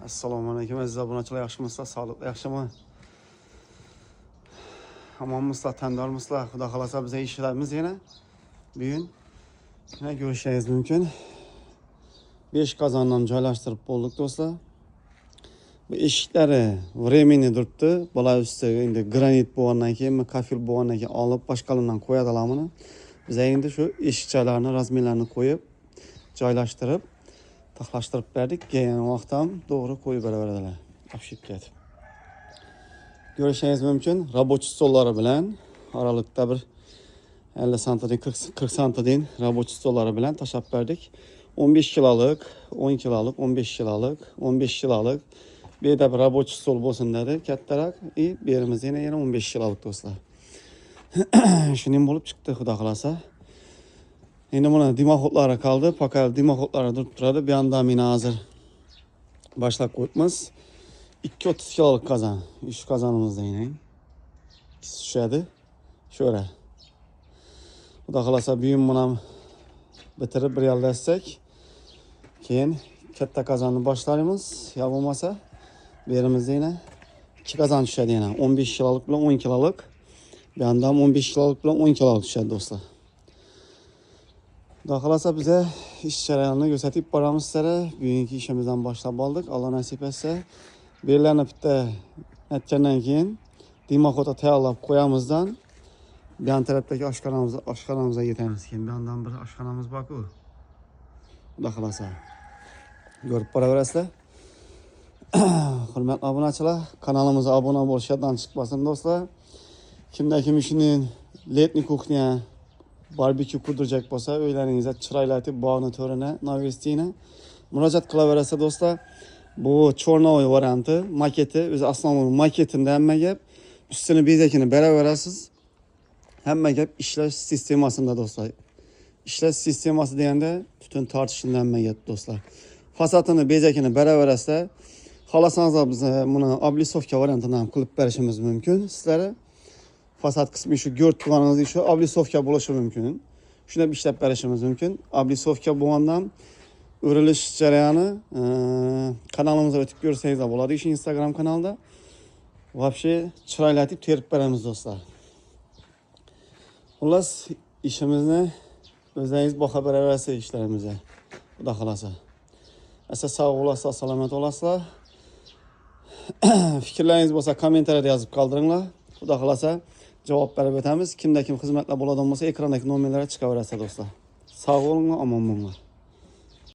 Assalomu alaykum aziz obunachilar, yaxshimisizlar? Sog'liqli, yaxshimi? Omonmisizlar, tandormisizlar? Xudo xolasa biz ishlarimiz yana bugun ko'rishingiz mumkin. 5 qozonni joylashtirib bo'ldik do'stlar. Bu eshiklari времени turibdi. Bular ustiga endi granit bo'lgandan keyin, kafil bo'lgandan keyin olib boshqalardan qo'yadilar buni. Biz endi shu eshikchalarni, razmerlarini qo'yib, joylashtirib, taxlashtirib berdik. Keyin vaqt ham to'g'ri qo'yib beraveradilar. Apshib ketib. Ko'rishingiz mumkin, рабочий stollari bilan oralikda bir 50 santdan 40 santdan рабочий stollari bilan tashlab berdik. 15 kilolik, 10 kilolik, 15 kilolik, 15 kilolik bir yerda bir рабочий stol bo'lsin dedi, kattaroq. Bu yerimizda yana 15 kilolik do'stlar. Shuning bo'lib chiqdi, xudo xolasa. Endi buni dimoxodlari qoldi, pakal dimoxodlari turib turadi. Bu yoqda meni hozir boshlab qo'yibmiz. 230 kilolik qozon. Shu qozonimizda yana tushadi. Sho'ra. Xudo xolasa buyum buni ham bitirib bir yaldassak, keyin katta qozonni boshlaymiz. Ya bo'lmasa, bu yerimizda yana 2 qozon tushadi yana. 15 kilolik bilan 10 kilolik. Bu yoqda ham 15 kilolik bilan 10 kilolik tushadi do'stlar. Xudo xolasa bize ish jarayonini ko'rsatib boramiz sizlarga. Bugungi ishimizdan boshlab oldik. Alloh nasib etsa, bellarni bitta aytgandan keyin dimoxodga tayyorlab qo'yamizdan bu yon tarafdagi oshxonamizga yetamiz. Keyin bu yoqdan bir oshxonamiz bor-ku. Xudo xolasa ko'rib boraverasizlar. Hurmatli obunachilar, kanalimizga obuna bo'lish yoddan chiqmasin do'stlar. Kimda kim ishinin letni kuxnya barbekü kurdiracak bo'lsa, uylaringizda chiroylatib bog'ni to'rini, novestini murojaat qilaverasiz do'stlar. Bu chornovoy varianti, maketi, o'zi aslomiy maketida hamma gap. Ustini bezakini beraverasiz. Hamma gap ishlash sistemasida do'stlar. Ishlash sistemasi deganda butun tortishdan hamma gap do'stlar. Fasadini, bezakini beraverasizlar. Xohlasangiz biz buni oblisovka variantini ham qilib berishimiz mumkin sizlarga. Fasad kısmı şu gördüğünüz şu oblisovka bo'lishi mumkin. Shuni ishlab berishimiz mumkin. Oblisovka bo'lgandan o'rilish jarayoni kanalimizga o'tib ko'rsangiz bo'ladi. Shu Instagram kanalida вообще chiroylatib terib beramiz do'stlar. Xullas, ishimizni o'zingiz baho beraverasiz ishlarimizga. Xudo xolasa. Asa sog' bo'lasizlar, salomat bo'lasizlar. Fikrlaringiz bo'lsa kommentariyada yozib qoldiringlar. Xudo xolasa javob berib o'tamiz. Kimda kim xizmatlar bo'ladigan bo'lsa, ekrandagi nomerlarga chiqaverasiz do'stlar. Sog' bo'linglar, omon bo'linglar.